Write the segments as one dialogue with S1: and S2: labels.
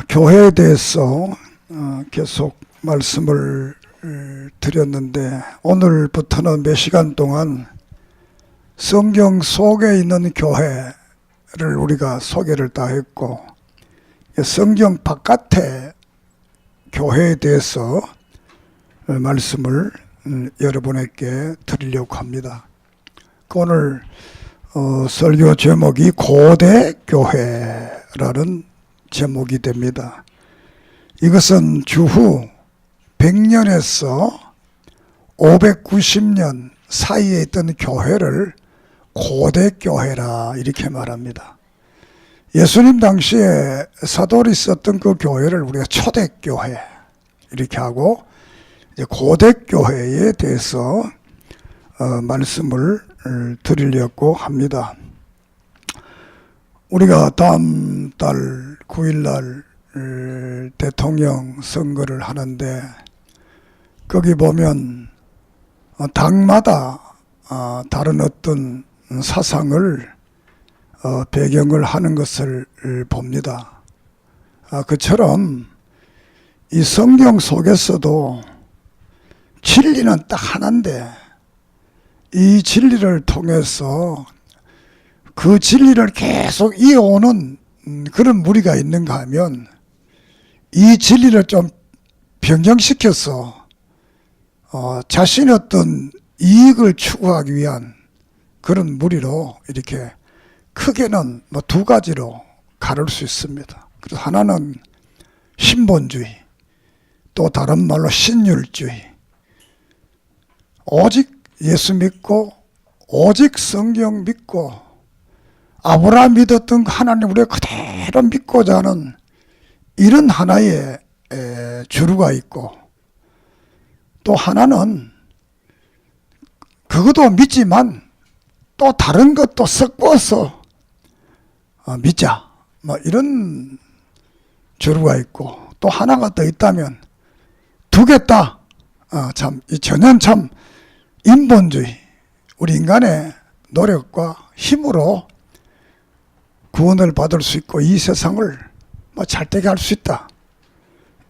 S1: 교회에 대해서 계속 말씀을 드렸는데, 오늘부터는 몇 시간 동안 성경 속에 있는 교회를 우리가 소개를 다 했고, 성경 바깥의 교회에 대해서 말씀을 여러분에게 드리려고 합니다. 오늘 설교 제목이 고대 교회라는 제목이 됩니다. 이것은 주후 100년에서 590년 사이에 있던 교회를 고대교회라 이렇게 말합니다. 예수님 당시에 사도들이 썼던 그 교회를 우리가 초대교회 이렇게 하고, 이제 고대교회에 대해서 말씀을 드리려고 합니다. 우리가 다음 달 9일날 대통령 선거를 하는데, 거기 보면 당마다 다른 어떤 사상을 배경을 하는 것을 봅니다. 그처럼 이 성경 속에서도 진리는 딱 하나인데, 이 진리를 통해서 그 진리를 계속 이어오는 그런 무리가 있는가 하면, 이 진리를 좀 변경시켜서 자신의 어떤 이익을 추구하기 위한 그런 무리로 이렇게 크게는 두 가지로 가를 수 있습니다. 그래서 하나는 신본주의, 또 다른 말로 신율주의, 오직 예수 믿고 오직 성경 믿고 아브라함 믿었던 하나님 우리가 그대로 믿고자 하는 이런 하나의 주류가 있고, 또 하나는 그것도 믿지만 또 다른 것도 섞어서 믿자, 이런 주류가 있고, 또 하나가 더 있다면 두 개 다 전혀 참 인본주의, 우리 인간의 노력과 힘으로 구원을 받을 수 있고 이 세상을 잘되게 할 수 있다,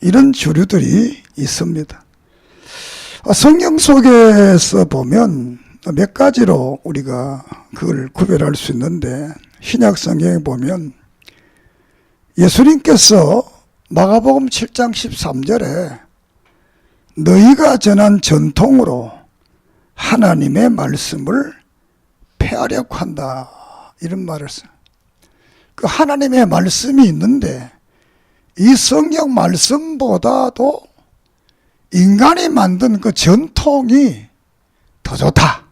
S1: 이런 주류들이 있습니다. 성경 속에서 보면 몇 가지로 우리가 그걸 구별할 수 있는데, 신약 성경에 보면 예수님께서 마가복음 7장 13절에 너희가 전한 전통으로 하나님의 말씀을 폐하려고 한다, 이런 말을 써요. 그 하나님의 말씀이 있는데 이 성경 말씀보다도 인간이 만든 그 전통이 더 좋다.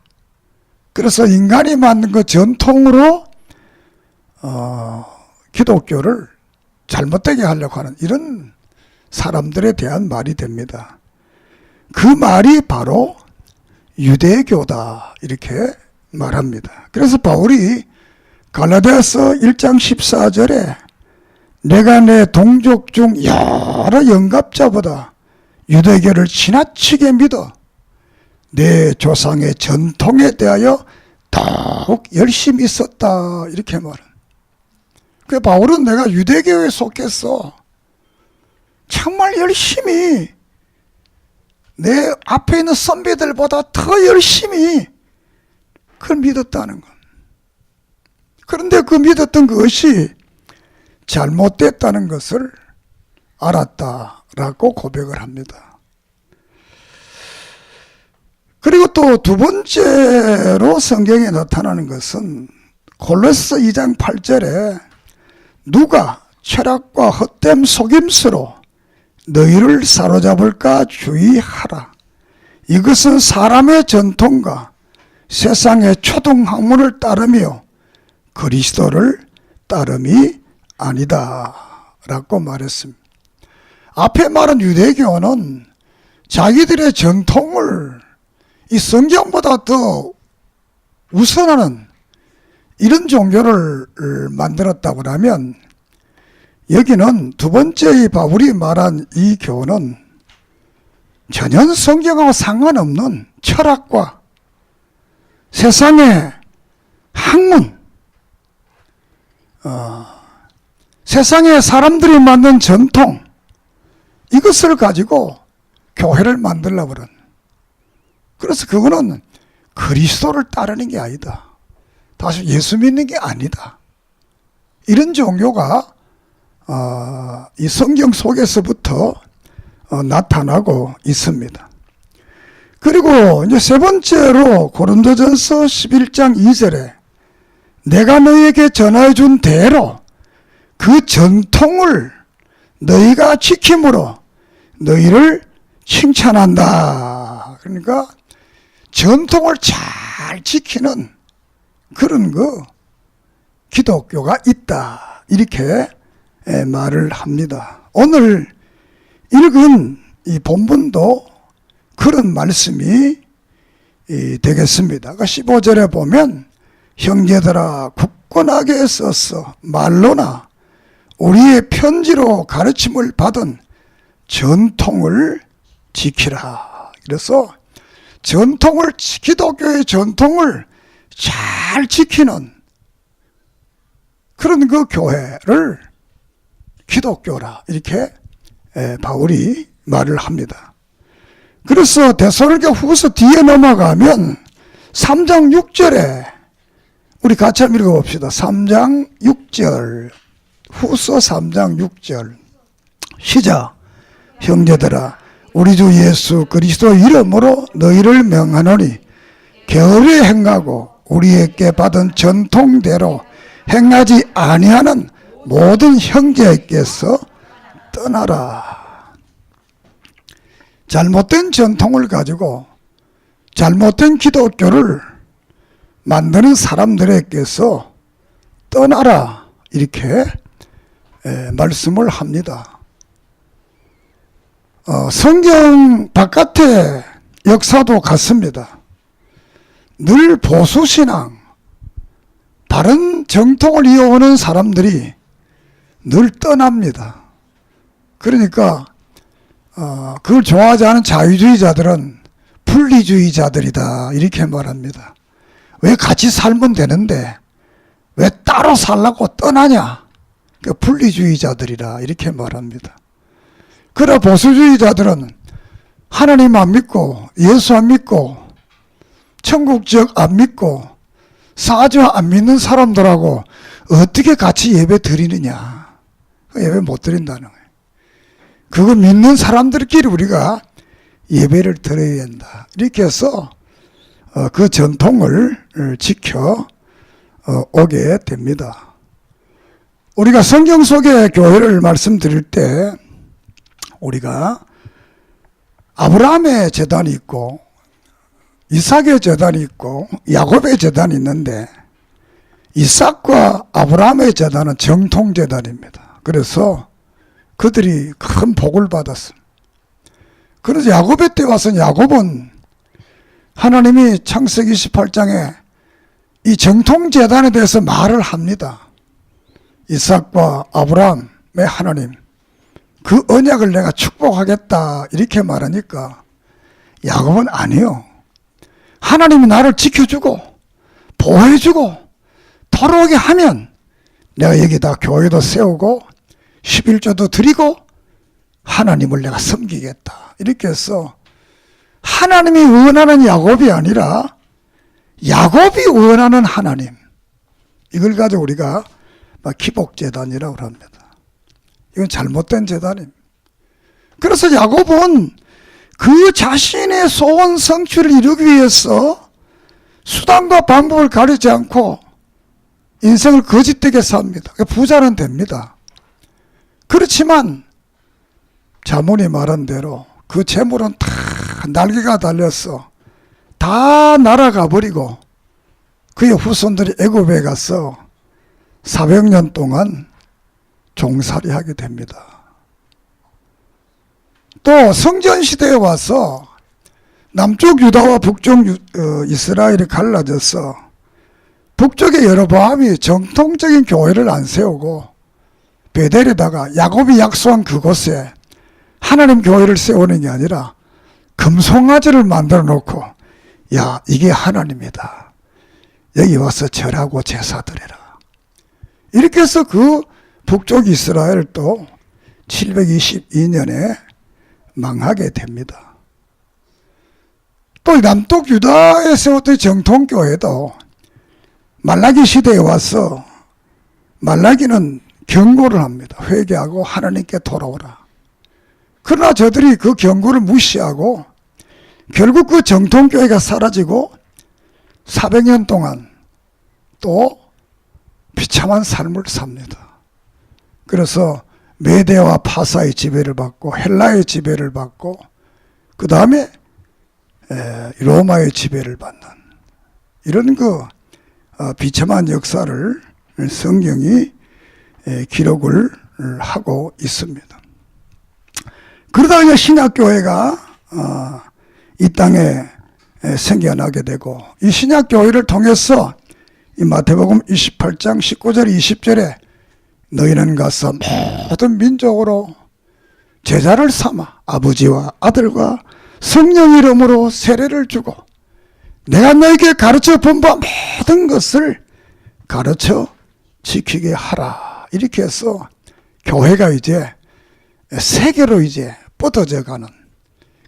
S1: 그래서 인간이 만든 그 전통으로 기독교를 잘못되게 하려고 하는 이런 사람들에 대한 말이 됩니다. 그 말이 바로 유대교다, 이렇게 말합니다. 그래서 바울이 갈라디아서 1장 14절에 내가 내 동족 중 여러 영갑자보다 유대교를 지나치게 믿어 내 조상의 전통에 대하여 더욱 열심히 있었다, 이렇게 말합니다. 그 바울은 내가 유대교에 속해서 정말 열심히 내 앞에 있는 선배들보다 더 열심히 그걸 믿었다는 것. 그런데 그 믿었던 것이 잘못됐다는 것을 알았다라고 고백을 합니다. 그리고 또 두 번째로 성경에 나타나는 것은 골로새 2장 8절에 누가 철학과 헛됨 속임수로 너희를 사로잡을까 주의하라. 이것은 사람의 전통과 세상의 초등학문을 따르며 그리스도를 따름이 아니다, 라고 말했습니다. 앞에 말한 유대교는 자기들의 전통을 이 성경보다 더 우선하는 이런 종교를 만들었다고 하면, 여기는 두 번째 바울이 말한 이 교는 전혀 성경하고 상관없는 철학과 세상의 학문, 세상에 사람들이 만든 전통, 이것을 가지고 교회를 만들려고 그런. 그래서 그거는 그리스도를 따르는 게 아니다. 다시 예수 믿는 게 아니다. 이런 종교가 이 성경 속에서부터 나타나고 있습니다. 그리고 이제 세 번째로 고린도전서 11장 2절에 내가 너희에게 전하여 준 대로 그 전통을 너희가 지킴으로 너희를 칭찬한다. 그러니까 전통을 잘 지키는 그런 기독교가 있다. 이렇게 말을 합니다. 오늘 읽은 이 본문도 그런 말씀이 되겠습니다. 15절에 보면 형제들아 굳건하게 써서 말로나 우리의 편지로 가르침을 받은 전통을 지키라. 그래서 기독교의 전통을 잘 지키는 그런 그 교회를 기독교라 이렇게 바울이 말을 합니다. 그래서 데살로니가 후서 뒤에 넘어가면 3장 6절에 우리 같이 한번 읽어봅시다. 3장 6절 후서 3장 6절 시작. 형제들아 우리 주 예수 그리스도 이름으로 너희를 명하노니 게으르게 행하고 우리에게 받은 전통대로 행하지 아니하는 모든 형제에게서 떠나라. 잘못된 전통을 가지고 잘못된 기독교를 만드는 사람들에게서 떠나라 이렇게 말씀을 합니다. 성경 바깥의 역사도 같습니다. 늘 보수신앙, 다른 정통을 이어오는 사람들이 늘 떠납니다. 그러니까 그걸 좋아하지 않은 자유주의자들은 분리주의자들이다 이렇게 말합니다. 왜 같이 살면 되는데 왜 따로 살라고 떠나냐? 분리주의자들이라 이렇게 말합니다. 그러나 보수주의자들은 하나님 안 믿고 예수 안 믿고 천국 지역 안 믿고 사주 안 믿는 사람들하고 어떻게 같이 예배 드리느냐? 예배 못 드린다는 거예요. 그거 믿는 사람들끼리 우리가 예배를 드려야 된다. 이렇게 해서 그 전통을 지켜 오게 됩니다. 우리가 성경 속의 교회를 말씀드릴 때 우리가 아브라함의 제단이 있고 이삭의 제단이 있고 야곱의 제단이 있는데 이삭과 아브라함의 제단은 정통 제단입니다. 그래서 그들이 큰 복을 받았습니다. 그래서 야곱의 때 와서 야곱은 하나님이 창세기 18장에 이 정통 제단에 대해서 말을 합니다. 이삭과 아브라함의 하나님 그 언약을 내가 축복하겠다 이렇게 말하니까 야곱은 아니요. 하나님이 나를 지켜주고 보호해주고 돌아오게 하면 내가 여기다 교회도 세우고 11조도 드리고 하나님을 내가 섬기겠다. 이렇게 해서 하나님이 원하는 야곱이 아니라 야곱이 원하는 하나님, 이걸 가지고 우리가 기복재단이라고 합니다. 이건 잘못된 재단입니다. 그래서 야곱은 그 자신의 소원 성취를 이루기 위해서 수단과 방법을 가리지 않고 인생을 거짓되게 삽니다. 부자는 됩니다. 그렇지만 자문이 말한 대로 그 재물은 다 날개가 달렸어. 다 날아가 버리고 그의 후손들이 애굽에 가서 400년 동안 종살이 하게 됩니다. 또 성전시대에 와서 남쪽 유다와 북쪽 이스라엘이 갈라져서 북쪽의 여로보암이 정통적인 교회를 안 세우고 베델에다가 야곱이 약속한 그곳에 하나님 교회를 세우는 게 아니라 금송아지를 만들어 놓고 야 이게 하나님이다. 여기 와서 절하고 제사 드려라. 이렇게 해서 그 북쪽 이스라엘도 722년에 망하게 됩니다. 또 남쪽 유다에 세웠던 정통교회도 말라기 시대에 와서 말라기는 경고를 합니다. 회개하고 하나님께 돌아오라. 그러나 저들이 그 경고를 무시하고 결국 그 정통교회가 사라지고 400년 동안 또 비참한 삶을 삽니다. 그래서 메데와 파사의 지배를 받고 헬라의 지배를 받고 그 다음에 로마의 지배를 받는 이런 그 비참한 역사를 성경이 기록을 하고 있습니다. 그러다가 이제 신약교회가 이 땅에 생겨나게 되고 이 신약교회를 통해서 이 마태복음 28장 19절 20절에 너희는 가서 모든 민족으로 제자를 삼아 아버지와 아들과 성령 이름으로 세례를 주고 내가 너에게 가르쳐 본 바 모든 것을 가르쳐 지키게 하라. 이렇게 해서 교회가 이제 세계로 이제 뻗어져 가는,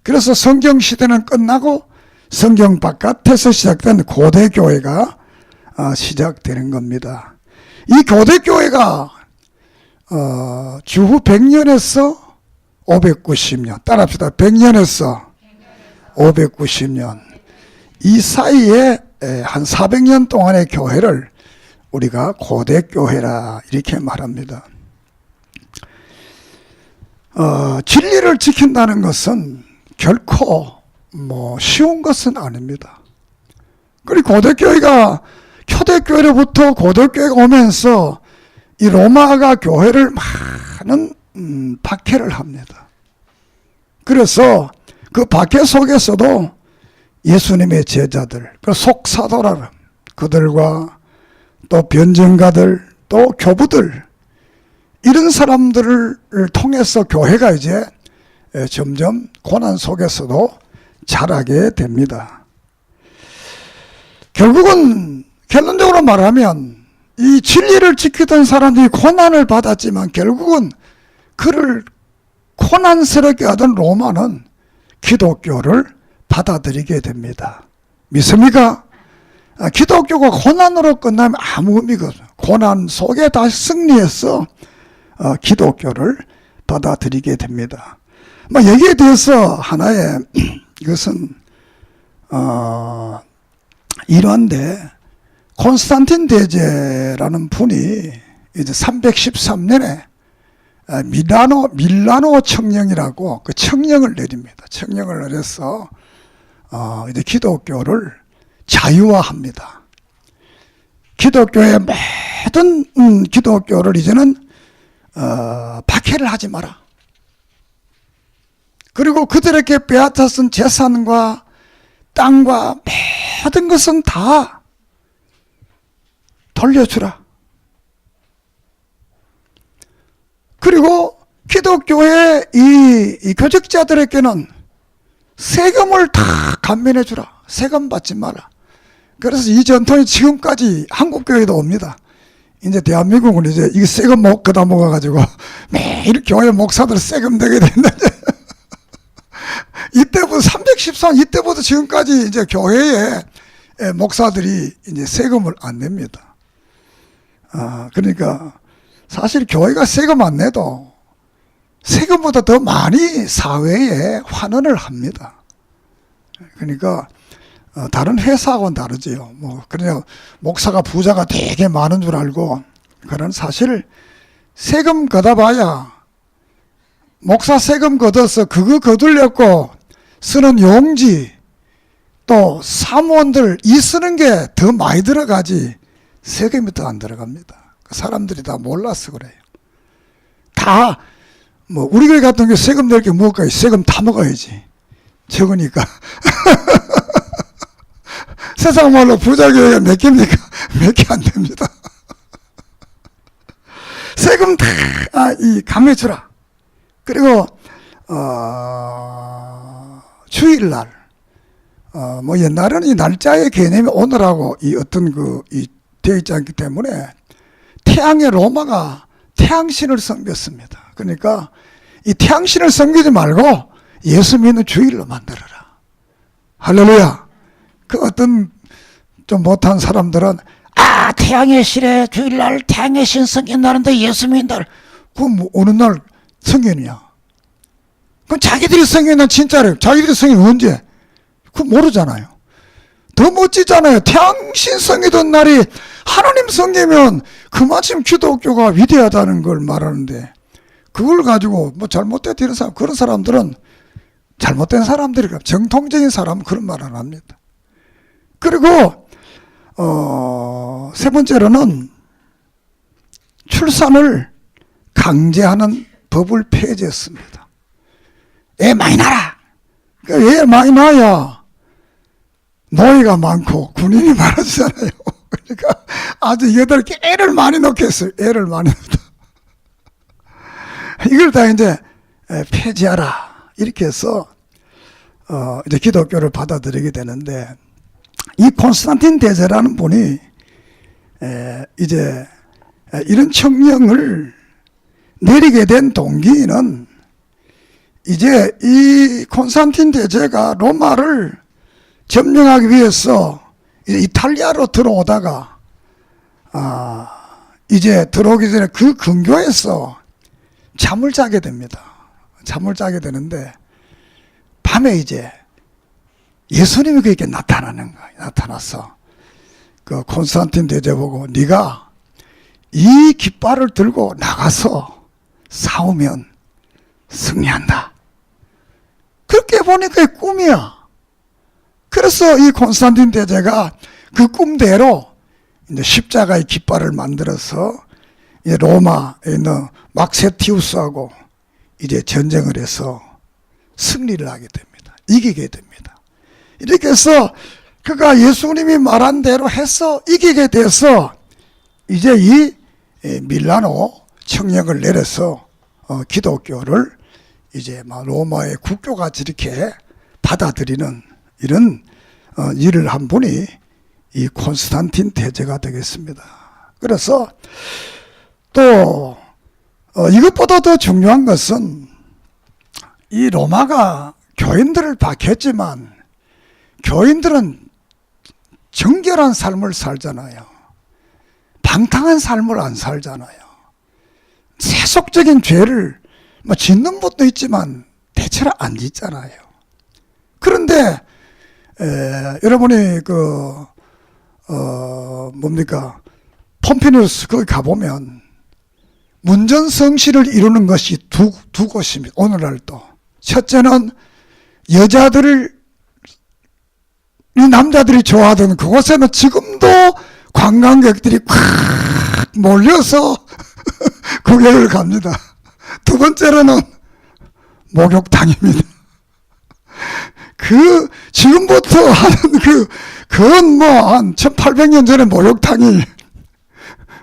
S1: 그래서 성경 시대는 끝나고 성경 바깥에서 시작된 고대 교회가 시작되는 겁니다. 이 고대 교회가 주후 100년에서 590년, 따라합시다. 100년에서 590년, 이 사이에 한 400년 동안의 교회를 우리가 고대 교회라 이렇게 말합니다. 진리를 지킨다는 것은 결코 쉬운 것은 아닙니다. 그리고 고대교회가 초대교회로부터 고대교회가 오면서 이 로마가 교회를 많은 박해를 합니다. 그래서 그 박해 속에서도 예수님의 제자들, 그 속사도라 그들과 또 변증가들, 또 교부들, 이런 사람들을 통해서 교회가 이제 점점 고난 속에서도 자라게 됩니다. 결국은 결론적으로 말하면 이 진리를 지키던 사람들이 고난을 받았지만 결국은 그를 고난스럽게 하던 로마는 기독교를 받아들이게 됩니다. 믿습니까? 기독교가 고난으로 끝나면 아무 의미가 없어요. 고난 속에 다시 승리해서 기독교를 받아들이게 됩니다. 여기에 대해서 하나의 이것은 일환데, 콘스탄틴 대제라는 분이 이제 313년에 밀라노 청령이라고 그 청령을 내립니다. 청령을 내려서 이제 기독교를 자유화합니다. 기독교의 모든 기독교를 이제는 박해를 하지 마라. 그리고 그들에게 빼앗았은 재산과 땅과 모든 것은 다 돌려주라. 그리고 기독교의 이 교직자들에게는 세금을 다 감면해 주라. 세금 받지 마라. 그래서 이 전통이 지금까지 한국교회도 옵니다. 이제 대한민국은 이제 이 세금 거다 먹어가지고 매일 교회 목사들 세금 내게 된다. 이때부터 313, 이때부터 지금까지 이제 교회에 목사들이 이제 세금을 안 냅니다. 그러니까 사실 교회가 세금 안 내도 세금보다 더 많이 사회에 환원을 합니다. 그러니까 다른 회사하고는 다르지요. 그냥 목사가 부자가 되게 많은 줄 알고, 그런 사실 세금 걷어봐야 목사 세금 걷어서 그거 거둘려고 쓰는 용지, 또 사무원들 이 쓰는 게 더 많이 들어가지 세금이 더 안 들어갑니다. 사람들이 다 몰라서 그래요. 다 우리 교회 같은 경우 세금 낼 게 뭘까요? 세금 다 먹어야지. 적으니까. 세상 말로 부자 교회가 몇 개입니까? 몇 개 안 됩니다. 세금 다 감해주라. 그리고 주일날 옛날에는 이 날짜의 개념이 오늘하고 이 어떤 이 되어 있지 않기 때문에 태양의 로마가 태양신을 섬겼습니다. 그러니까 이 태양신을 섬기지 말고 예수 믿는 주일로 만들어라. 할렐루야. 그 어떤 좀 못한 사람들은 태양의 신에 주일날 태양의 신 섬긴다는데 예수 믿는다. 그건 뭐 어느 날 섬기느냐. 그럼 자기들이 섬기는 날 진짜래요. 자기들이 섬기는 언제? 그거 모르잖아요. 더 멋지잖아요. 태양신 섬기던 날이 하나님 섬기면 그만큼 기독교가 위대하다는 걸 말하는데 그걸 가지고 뭐 잘못된 이런 사람, 그런 사람들은 잘못된 사람들이라 정통적인 사람은 그런 말 안 합니다. 그리고 세 번째로는 출산을 강제하는 법을 폐지했습니다. 애 많이 낳아라. 애 많이 낳아야 노예가 많고 군인이 많아지잖아요. 그러니까 아주 8개 애를 많이 넣겠어요. 애를 많이 넣다. 이걸 다 이제 폐지하라. 이렇게 해서 이제 기독교를 받아들이게 되는데 이 콘스탄틴 대제라는 분이 이제 이런 청령을 내리게 된 동기는 이제 이 콘스탄틴 대제가 로마를 점령하기 위해서 이제 이탈리아로 들어오다가 이제 들어오기 전에 그 근교에서 잠을 자게 됩니다. 잠을 자게 되는데 밤에 이제 예수님이 그에게 나타나는 거예요. 나타나서 그 콘스탄틴 대제 보고 네가 이 깃발을 들고 나가서 싸우면 승리한다. 그렇게 보니까 꿈이야. 그래서 이 콘스탄틴 대제가 그 꿈대로 이제 십자가의 깃발을 만들어서 이제 로마에 있는 막세티우스하고 이제 전쟁을 해서 승리를 하게 됩니다. 이기게 됩니다. 이렇게 해서 그가 예수님이 말한 대로 해서 이기게 돼서 이제 이 밀라노 청령을 내려서 기독교를 이제 막 로마의 국교같이 이렇게 받아들이는 이런 일을 한 분이 이 콘스탄틴 대제가 되겠습니다. 그래서 또 이것보다 더 중요한 것은 이 로마가 교인들을 박했지만 교인들은 정결한 삶을 살잖아요. 방탕한 삶을 안 살잖아요. 세속적인 죄를 뭐 짓는 것도 있지만 대체로 안 짓잖아요. 그런데 여러분이 뭡니까 폼피누스 거기 가보면 문전성시를 이루는 것이 두 곳입니다. 오늘날도 첫째는 여자들을 이 남자들이 좋아하던 그곳에는 지금도 관광객들이 꽉 몰려서 구경을 갑니다. 두 번째로는 목욕탕입니다. 지금부터 하는 그건 뭐 한 1800년 전에 목욕탕이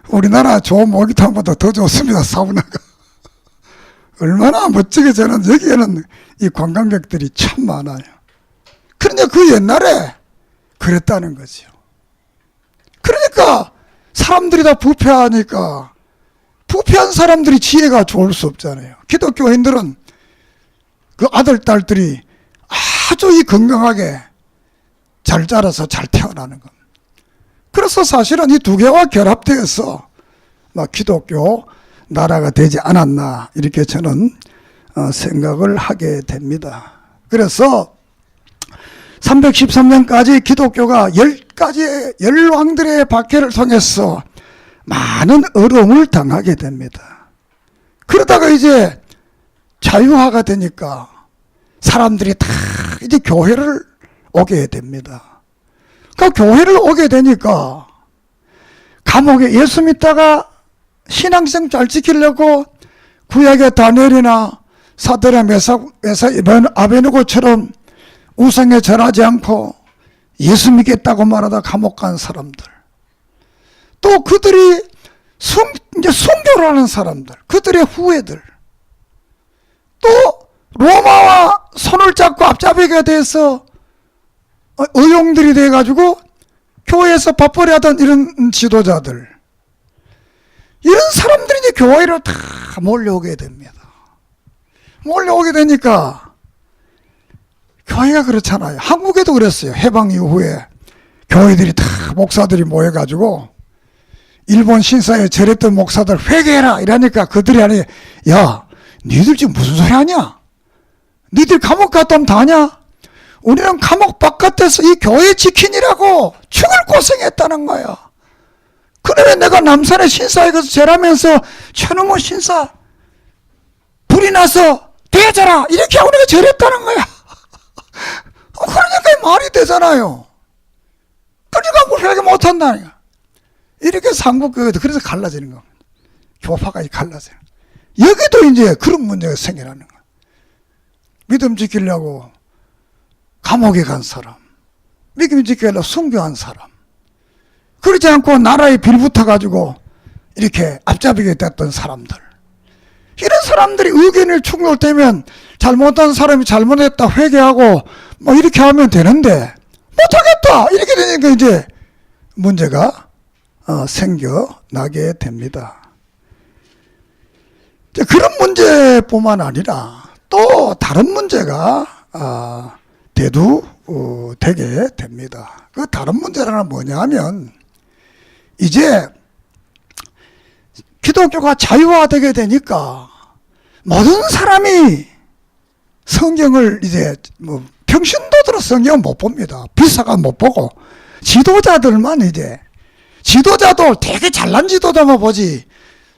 S1: 우리나라 좋은 목욕탕보다 더 좋습니다. 사우나가. 얼마나 멋지게 저는 여기에는 이 관광객들이 참 많아요. 그런데 그 옛날에 그랬다는 거죠. 그러니까 사람들이 다 부패하니까 부패한 사람들이 지혜가 좋을 수 없잖아요. 기독교인들은 그 아들, 딸들이 아주 이 건강하게 잘 자라서 잘 태어나는 겁니다. 그래서 사실은 이 두 개와 결합되어서 막 기독교 나라가 되지 않았나 이렇게 저는 생각을 하게 됩니다. 그래서 313년까지 기독교가 10가지의 열왕들의 박해를 통해서 많은 어려움을 당하게 됩니다. 그러다가 이제 자유화가 되니까 사람들이 다 이제 교회를 오게 됩니다. 그 교회를 오게 되니까 감옥에 예수 믿다가 신앙성 잘 지키려고 구약의 다니엘이나 사드라 메사 아베누고처럼 우상에 절하지 않고 예수 믿겠다고 말하다 감옥 간 사람들, 또 그들이 이제 순교를 하는 사람들, 그들의 후예들, 또 로마와 손을 잡고 앞잡이가 돼서 의용들이 돼가지고 교회에서 밥벌이 하던 이런 지도자들, 이런 사람들이 이제 교회로 다 몰려오게 됩니다. 몰려오게 되니까 교회가 그렇잖아요. 한국에도 그랬어요. 해방 이후에 교회들이 다 목사들이 모여가지고 일본 신사에 절했던 목사들 회개해라 이러니까 그들이 아니, 야 니들 지금 무슨 소리 하냐? 니들 감옥 갔다 오면 다냐? 우리는 감옥 바깥에서 이 교회 지키느라고 죽을 고생했다는 거야. 그러면 내가 남산의 신사에 가서 절하면서 천우무 신사 불이 나서 되어져라 이렇게 우리가 절했다는 거야. 그러니까 말이 되잖아요. 그러니까 뭘 회개 못한다니까. 이렇게 한국교회도 그래서 갈라지는 겁니다. 교파가 갈라져요. 여기도 이제 그런 문제가 생겨나는 거예요. 믿음 지키려고 감옥에 간 사람, 믿음 지키려고 순교한 사람, 그렇지 않고 나라에 빌붙어가지고 이렇게 앞잡이게 됐던 사람들, 이런 사람들이 의견을 충돌되면 잘못한 사람이 잘못했다 회개하고 뭐 이렇게 하면 되는데 못하겠다 이렇게 되니까 이제 문제가 생겨나게 됩니다. 그런 문제뿐만 아니라 또 다른 문제가 대두되게 됩니다. 그 다른 문제는 뭐냐 하면 이제 기독교가 자유화되게 되니까 모든 사람이 성경을 이제 뭐 평신도들은 성경을 못 봅니다. 비사가 못 보고 지도자들만 이제 지도자도 되게 잘난 지도자만 보지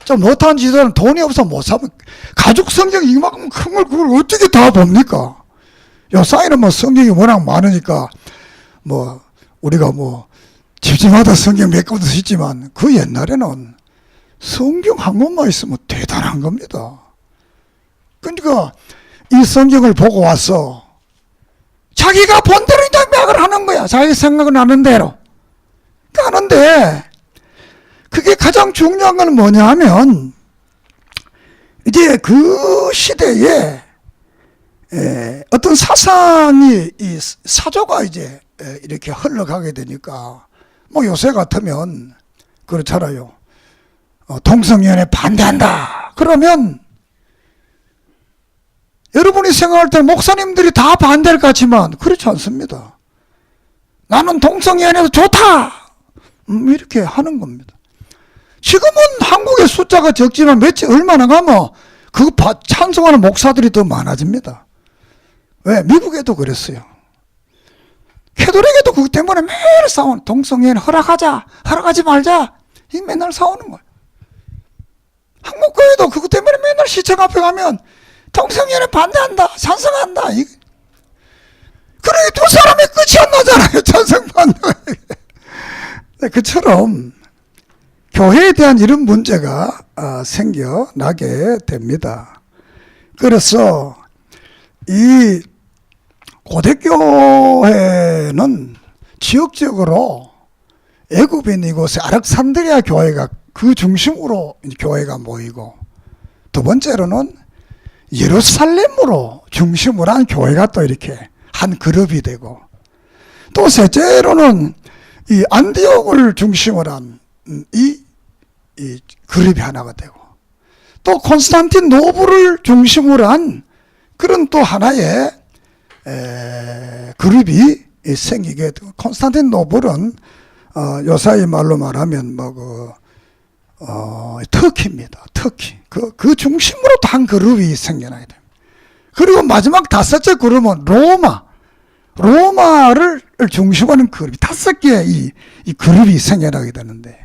S1: 좀 못한 지도자는 돈이 없어 못 사면 가죽 성경 이만큼 큰 걸 그걸 어떻게 다 봅니까? 요사이는 뭐 성경이 워낙 많으니까 뭐 우리가 뭐 집집마다 성경 몇 권도 있지만 그 옛날에는 성경 한 권만 있으면 대단한 겁니다. 그러니까 이 성경을 보고 와서 자기가 본 대로 이제 맥을 하는 거야. 자기 생각은 나는 대로. 하는데 그게 가장 중요한 건 뭐냐 하면 이제 그 시대에 어떤 사상이 이 사조가 이제 이렇게 흘러가게 되니까 뭐 요새 같으면 그렇잖아요. 동성연애 반대한다. 그러면 여러분이 생각할 때 목사님들이 다 반대할 것 같지만 그렇지 않습니다. 나는 동성연애도 좋다. 이렇게 하는 겁니다. 지금은 한국의 숫자가 적지만 얼마나 가면 그거 찬송하는 목사들이 더 많아집니다. 왜? 미국에도 그랬어요. 캐톨릭에도 그것 때문에 매일 싸우는 동성애는 허락하자 허락하지 말자 이 맨날 싸우는 거예요. 한국교회도 그것 때문에 맨날 시청 앞에 가면 동성애는 반대한다 찬성한다 그러니 두 사람이 끝이 안 나잖아요. 찬성 반대. 그처럼 교회에 대한 이런 문제가 생겨나게 됩니다. 그래서 이 고대교회는 지역적으로 애굽인 이곳에 알렉산드리아 교회가 그 중심으로 교회가 모이고 두 번째로는 예루살렘으로 중심으로 한 교회가 또 이렇게 한 그룹이 되고 또 셋째로는 이 안디옥을 중심으로 한 이 그룹이 하나가 되고 또 콘스탄티노플을 중심으로 한 그런 또 하나의 그룹이 생기게 되고 콘스탄티노플은 요사이 말로 말하면 터키입니다. 터키. 그 중심으로 또 한 그룹이 생겨나게 됩니다. 그리고 마지막 다섯째 그룹은 로마를 중심으로 하는 그룹이 5개의 이 그룹이 생겨나게 되는데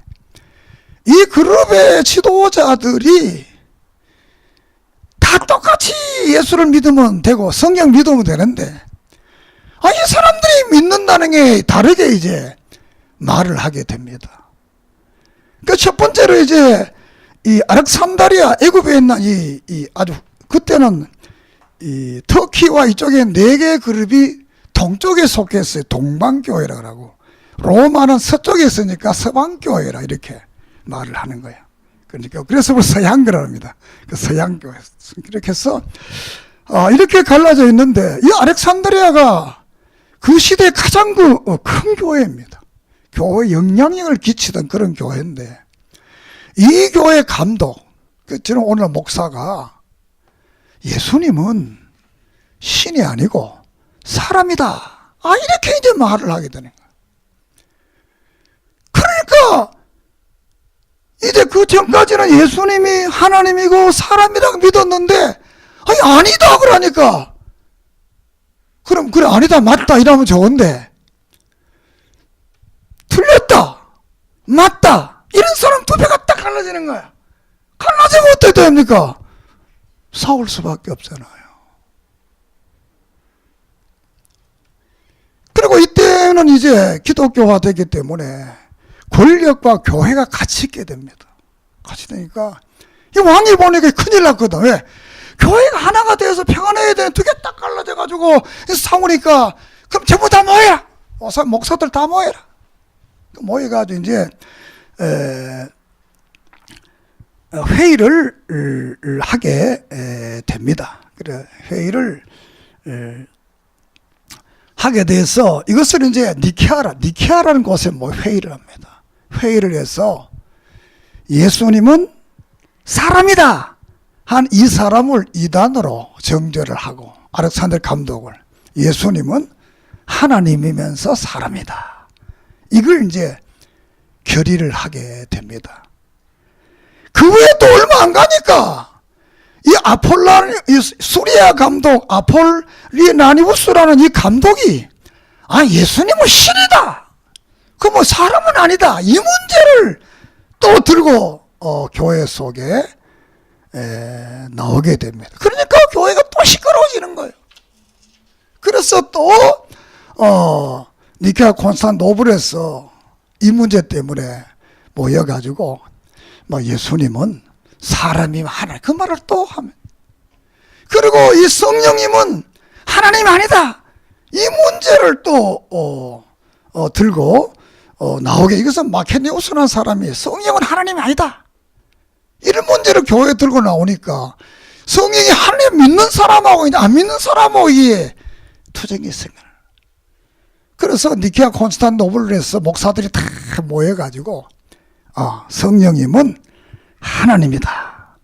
S1: 이 그룹의 지도자들이 다 똑같이 예수를 믿으면 되고 성경 믿으면 되는데 이 사람들이 믿는다는 게 다르게 이제 말을 하게 됩니다. 그 첫 번째로 이제 이 알렉산드리아 애굽에 있는 이 아주 그때는 이 터키와 이쪽에 4개의 그룹이 동쪽에 속했어요. 동방교회라고 하고 로마는 서쪽에 있으니까 서방교회라 이렇게 말을 하는 거예요. 그러니까 그래서 서양교라고 합니다. 그 서양교회 이렇게 해서 이렇게 갈라져 있는데 이 알렉산드리아가 그 시대에 가장 큰 교회입니다. 교회에 영향력을 끼치던 그런 교회인데 이 교회 감독 저는 오늘 목사가 예수님은 신이 아니고 사람이다. 이렇게 이제 말을 하게 되는 거예요. 그러니까 이제 그 전까지는 예수님이 하나님이고 사람이라고 믿었는데 아니다 그러니까 그럼 그래 아니다 맞다 이러면 좋은데 틀렸다 맞다 이런 사람 두 배가 딱 갈라지는 거야. 갈라지면 어떻게 됩니까? 싸울 수밖에 없잖아요. 그리고 이때는 이제 기독교화 되기 때문에 권력과 교회가 같이 있게 됩니다. 같이 되니까 이 왕이 보니까 큰일 났거든. 왜? 교회가 하나가 되어서 평안해야 되는 두 개 딱 갈라져 가지고 싸우니까 그럼 전부 다 모여라. 목사들 다 모여라. 모여가지고 이제 회의를 하게 됩니다. 그래 회의를 하게 돼서 이것을 이제 니케아라는 곳에 회의를 합니다. 회의를 해서 예수님은 사람이다 한 이 사람을 이단으로 정죄를 하고 알렉산더 감독을 예수님은 하나님이면서 사람이다. 이걸 이제 결의를 하게 됩니다. 그 후에 또 얼마 안 가니까 이 수리아 감독 아폴리나니우스라는 이 감독이 예수님은 신이다. 그 뭐 사람은 아니다. 이 문제를 또 들고 교회 속에 나오게 됩니다. 그러니까 교회가 또 시끄러워지는 거예요. 그래서 또 니케아 콘스탄노블에서 이 문제 때문에 모여가지고 예수님은 사람이 하나님 그 말을 또 하면 그리고 이 성령님은 하나님 아니다. 이 문제를 또 들고 나오게 이것은 마케니우스라는 사람이 성령은 하나님이 아니다. 이런 문제를 교회에 들고 나오니까 성령이 하나님 믿는 사람하고 안 믿는 사람하고 이게 투쟁이 생겨요. 그래서 니케아 콘스탄노블에서 목사들이 다 모여가지고 성령님은 하나님이다.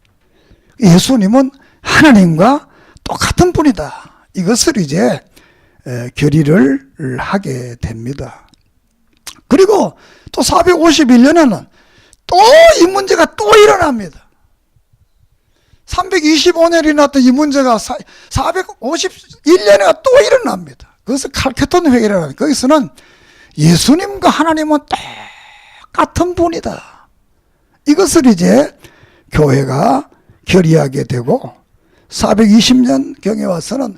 S1: 예수님은 하나님과 똑같은 분이다. 이것을 이제 결의를 하게 됩니다. 그리고 또 451년에는 또 이 문제가 또 일어납니다. 325년이 났던 이 문제가 451년에 또 일어납니다. 그것을 칼케톤 회의라는 거기서는 예수님과 하나님은 똑같은 분이다. 이것을 이제 교회가 결의하게 되고 420년 경에 와서는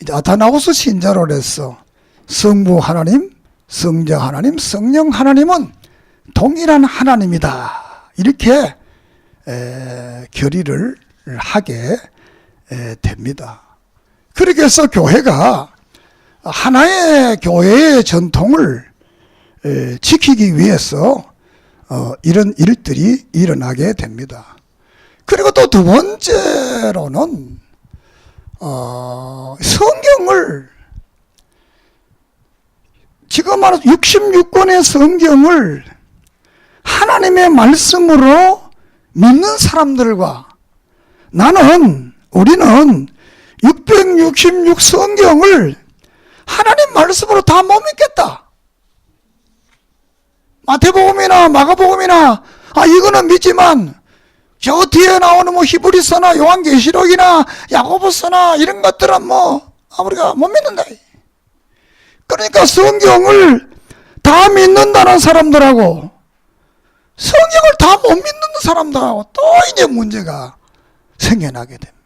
S1: 이제 아타나우스 신자로 해서 성부 하나님, 성자 하나님, 성령 하나님은 동일한 하나님이다. 이렇게 결의를 하게 됩니다. 그렇게 해서 교회가 하나의 교회의 전통을 지키기 위해서 이런 일들이 일어나게 됩니다. 그리고 또 두 번째로는 성경을 지금 말하는 66권의 성경을 하나님의 말씀으로 믿는 사람들과 우리는 666 성경을 하나님 말씀으로 다 못 믿겠다. 마태복음이나 마가복음이나 이거는 믿지만 저 뒤에 나오는 히브리서나 요한계시록이나 야고보서나 이런 것들은 우리가 못 믿는다. 그러니까 성경을 다 믿는다는 사람들하고 성경을 다 못 믿는 사람들하고 또 이제 문제가 생겨나게 됩니다.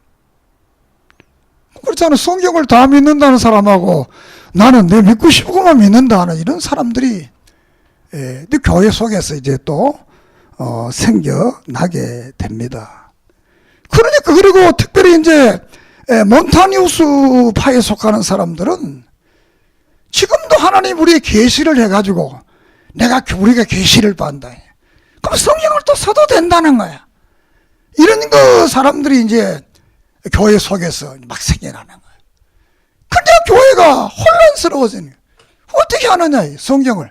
S1: 그렇잖아요. 성경을 다 믿는다는 사람하고 나는 내 믿고 싶은 것만 믿는다 하는 이런 사람들이 교회 속에서 이제 또 생겨나게 됩니다. 그러니까 그리고 특별히 이제 몬타니우스 파에 속하는 사람들은 지금도 하나님 우리의 계시를 해가지고 우리가 계시를 받는다. 그럼 성경을 또 써도 된다는 거야. 이런 사람들이 이제 교회 속에서 막 생겨나는 거야. 근데 교회가 혼란스러워지는 거야. 어떻게 하느냐, 성경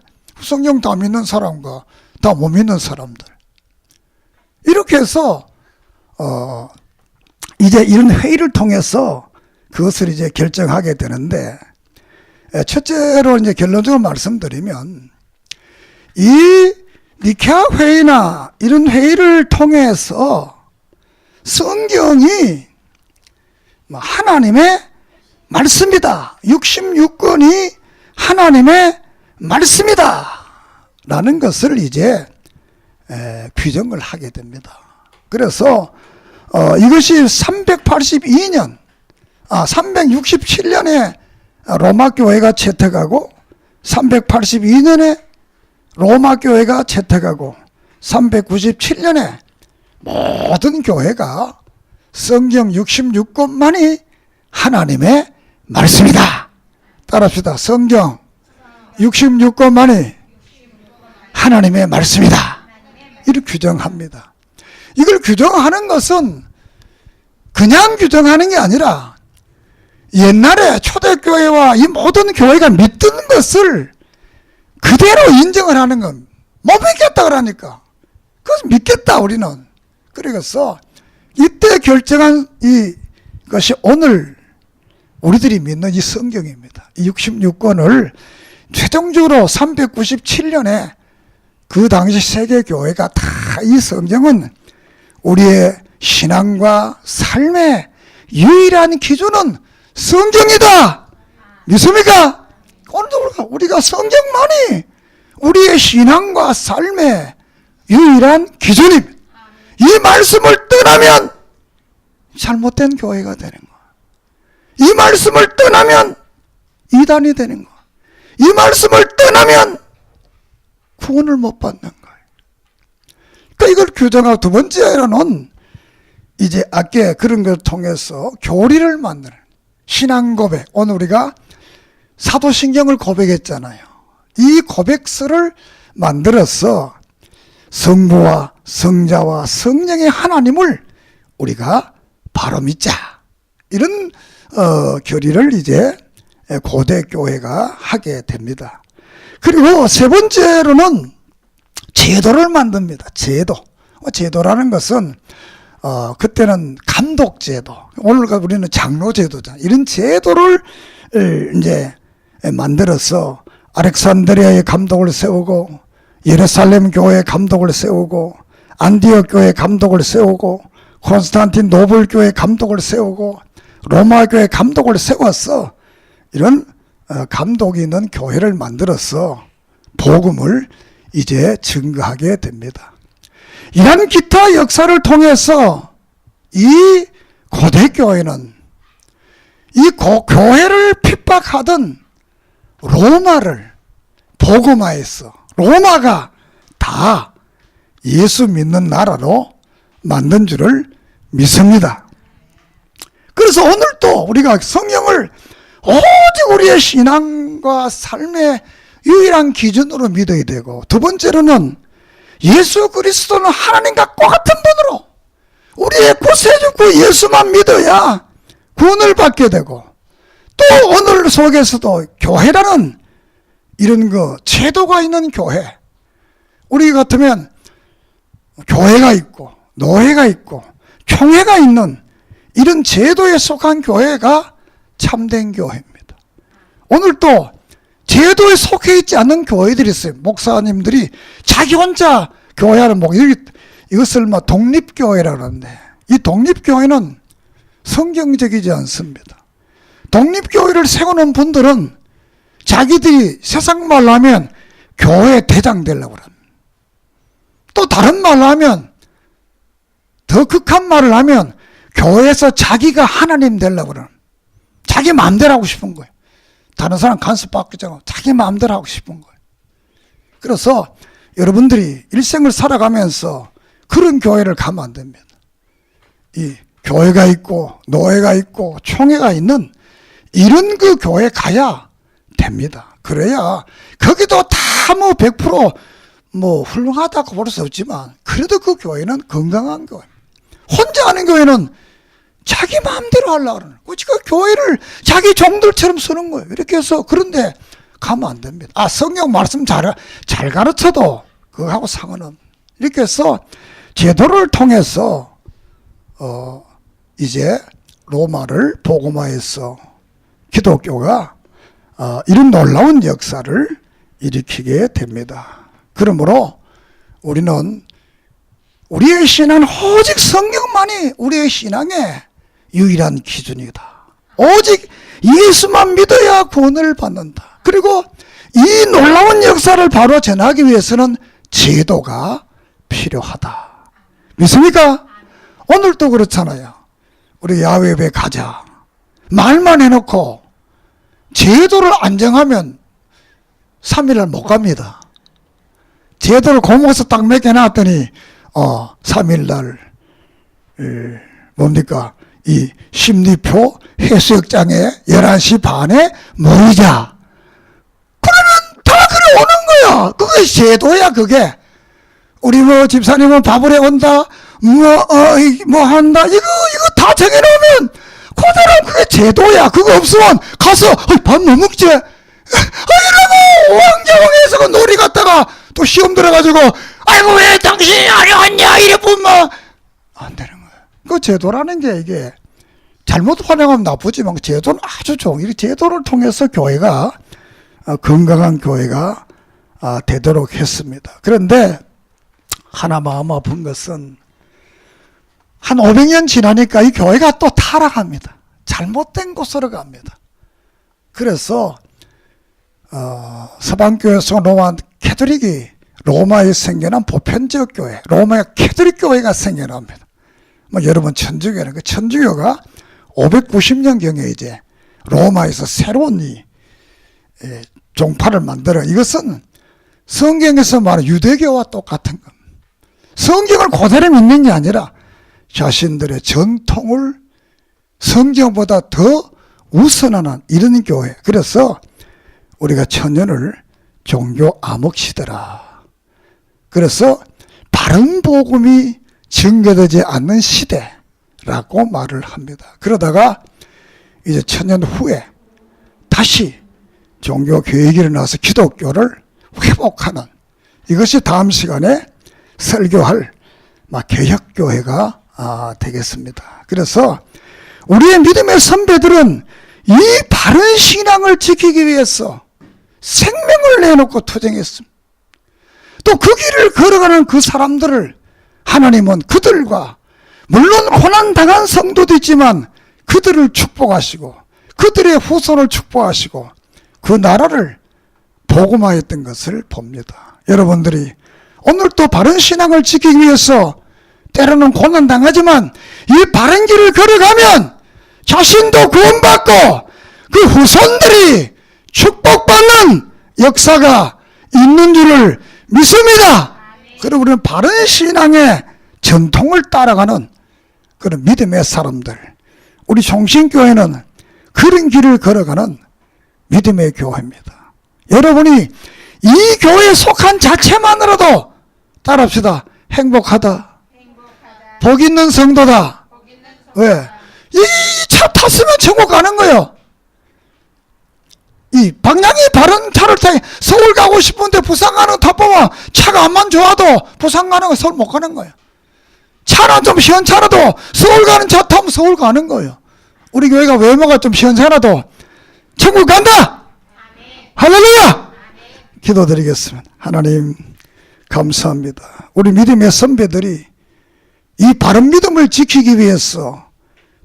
S1: 다 믿는 사람과 다 못 믿는 사람들. 이렇게 해서 이제 이런 회의를 통해서 그것을 이제 결정하게 되는데, 첫째로 이제 결론적으로 말씀드리면, 이 니케아 회의나 이런 회의를 통해서 성경이 하나님의 말씀이다. 66권이 하나님의 말씀이다. 라는 것을 이제 규정을 하게 됩니다. 그래서 이것이 367년에 로마 교회가 채택하고 382년에 로마 교회가 채택하고 397년에 모든 교회가 성경 66권만이 하나님의 말씀이다. 따라합시다. 성경 66권만이 하나님의 말씀이다. 이를 규정합니다. 이걸 규정하는 것은 그냥 규정하는 게 아니라 옛날에 초대교회와 이 모든 교회가 믿던 것을 그대로 인정을 하는 건 못 믿겠다 그러니까 그것을 믿겠다 우리는. 그래서 이때 결정한 이것이 오늘 우리들이 믿는 이 성경입니다. 이 66권을 최종적으로 397년에 그 당시 세계교회가 다 이 성경은 우리의 신앙과 삶의 유일한 기준은 성경이다. 믿습니까? 오늘도 우리가 성경만이 우리의 신앙과 삶의 유일한 기준입니다. 이 말씀을 떠나면 잘못된 교회가 되는 거야. 이 말씀을 떠나면 이단이 되는 거야. 이 말씀을 떠나면 구원을 못 받는 거예요. 그러니까 이걸 규정하고 두 번째로는 이제 아까 그런 걸 통해서 교리를 만드는 신앙 고백. 오늘 우리가 사도신경을 고백했잖아요. 이 고백서를 만들어서 성부와 성자와 성령의 하나님을 우리가 바로 믿자. 이런 교리를 이제 고대 교회가 하게 됩니다. 그리고 세 번째로는 제도를 만듭니다. 제도라는 것은 그때는 감독제도, 오늘 우리는 장로제도잖아. 이런 제도를 이제 만들어서 알렉산드리아의 감독을 세우고 예루살렘 교회 감독을 세우고 안디옥 교회 감독을 세우고 콘스탄틴노블 교회 감독을 세우고 로마 교회 감독을 세워서 이런 감독이 있는 교회를 만들어서 복음을 이제 증거하게 됩니다. 이런 기타 역사를 통해서 이 고대교회는 이 교회를 핍박하던 로마를 복음화해서 로마가 다 예수 믿는 나라로 만든 줄을 믿습니다. 그래서 오늘도 우리가 성경을 오직 우리의 신앙과 삶의 유일한 기준으로 믿어야 되고, 두 번째로는 예수 그리스도는 하나님과 똑같은 분으로 우리의 구세주구 예수만 믿어야 구원을 받게 되고, 또 오늘 속에서도 교회라는 이런 제도가 있는 교회, 우리 같으면 교회가 있고 노회가 있고 총회가 있는 이런 제도에 속한 교회가 참된 교회입니다. 오늘 또 제도에 속해 있지 않는 교회들이 있어요. 목사님들이 자기 혼자 교회하는 이것을 독립교회라고 하는데, 이 독립교회는 성경적이지 않습니다. 독립교회를 세우는 분들은 자기들이 세상 말로 하면 교회 대장 되려고 합니다. 또 다른 말로 하면, 더 극한 말을 하면 교회에서 자기가 하나님 되려고 그러는, 자기 마음대로 하고 싶은 거예요. 다른 사람 간섭 받지 않고 자기 마음대로 하고 싶은 거예요. 그래서 여러분들이 일생을 살아가면서 그런 교회를 가면 안 됩니다. 이 교회가 있고 노회가 있고 총회가 있는 이런 교회 가야 됩니다. 그래야 거기도 다 100% 훌륭하다고 볼 수 없지만 그래도 그 교회는 건강한 교회입니다. 혼자 하는 교회는 자기 마음대로 하려고 그러는 거예요. 그 교회를 자기 종들처럼 쓰는 거예요. 이렇게 해서 그런데 가면 안 됩니다. 성경 말씀 잘 가르쳐도 그거하고 상관은. 이렇게 해서 제도를 통해서 이제 로마를 복음화해서 기독교가 이런 놀라운 역사를 일으키게 됩니다. 그러므로 우리는 우리의 신앙은 오직 성경만이 우리의 신앙의 유일한 기준이다. 오직 예수만 믿어야 구원을 받는다. 그리고 이 놀라운 역사를 바로 전하기 위해서는 제도가 필요하다. 믿습니까? 오늘도 그렇잖아요. 우리 야외 예배 가자. 말만 해놓고 제도를 안 정하면 3일을 못 갑니다. 제도를 고목에서 딱 맡겨놨더니 3일날 뭡니까? 이 심리표 해수욕장에 11시 반에 모이자. 그러면 다 그래 오는 거야. 그게 제도야. 그게 우리 뭐 집사님은 밥을 해온다 뭐 한다 이거 다 정해놓으면 그대로 그게 제도야. 그거 없으면 가서 밥 뭐 먹지? 이러고 왕자왕에서 그 놀이 갔다가 또 시험 들어가지고 아이고 왜 당신이 안 왔냐 이래 보면 안 되는 거야. 그 제도라는 게 이게 잘못 활용하면 나쁘지만 제도는 아주 좋은 이 제도를 통해서 교회가 건강한 교회가 되도록 했습니다. 그런데 하나 마음 아픈 것은 한 500년 지나니까 이 교회가 또 타락합니다. 잘못된 곳으로 갑니다. 그래서 서방교회에서 로마 캐톨릭이 로마에 생겨난 보편적 교회, 로마의 캐톨릭 교회가 생겨납니다. 뭐 여러분 천주교는 그 천주교가 590년경에 이제 로마에서 새로운 이 종파를 만들어. 이것은 성경에서 말하는 유대교와 똑같은 겁니다. 성경을 그대로 믿는 게 아니라 자신들의 전통을 성경보다 더 우선하는 이런 교회. 그래서 우리가 천년을 종교 암흑시대라. 그래서 바른 복음이 증거되지 않는 시대라고 말을 합니다. 그러다가 이제 천년 후에 다시 종교 개혁이 일어나서 기독교를 회복하는, 이것이 다음 시간에 설교할 개혁교회가 되겠습니다. 그래서 우리의 믿음의 선배들은 이 바른 신앙을 지키기 위해서 생명을 내놓고 투쟁했습니다. 또 그 길을 걸어가는 그 사람들을 하나님은 그들과 물론 고난당한 성도도 있지만 그들을 축복하시고 그들의 후손을 축복하시고 그 나라를 복음화했던 것을 봅니다. 여러분들이 오늘 또 바른 신앙을 지키기 위해서 때로는 고난당하지만 이 바른 길을 걸어가면 자신도 구원받고 그 후손들이 축복받는 역사가 있는 줄을 믿습니다. 그리고 우리는 바른 신앙의 전통을 따라가는 그런 믿음의 사람들, 우리 종신교회는 그런 길을 걸어가는 믿음의 교회입니다. 여러분이 이 교회에 속한 자체만으로도 따라합시다. 행복하다. 복 있는 성도다. 왜? 이 차 탔으면 천국 가는 거예요. 이 방향이 바른 차를 타고 서울 가고 싶은데 부산 가는 거 타보면 차가 안만 좋아도 부산 가는 거 서울 못 가는 거예요. 차는 좀 시원찮아도 서울 가는 차 타면 서울 가는 거예요. 우리 교회가 외모가 좀 시원찮아도 천국 간다. 할렐루야. 기도드리겠습니다. 하나님 감사합니다. 우리 믿음의 선배들이 이 바른 믿음을 지키기 위해서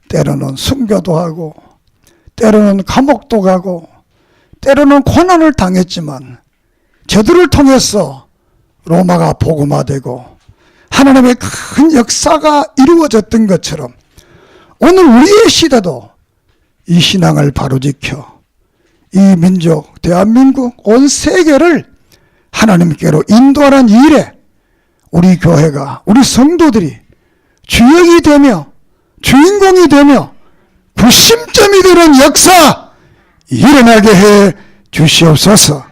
S1: 때로는 순교도 하고 때로는 감옥도 가고 때로는 고난을 당했지만 저들을 통해서 로마가 복음화되고 하나님의 큰 역사가 이루어졌던 것처럼 오늘 우리의 시대도 이 신앙을 바로 지켜 이 민족, 대한민국, 온 세계를 하나님께로 인도하는 일에 우리 교회가, 우리 성도들이 주역이 되며 주인공이 되며 구심점이 되는 역사 일어나게 해 주시옵소서.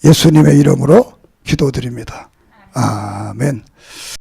S1: 예수님의 이름으로 기도드립니다. 아멘.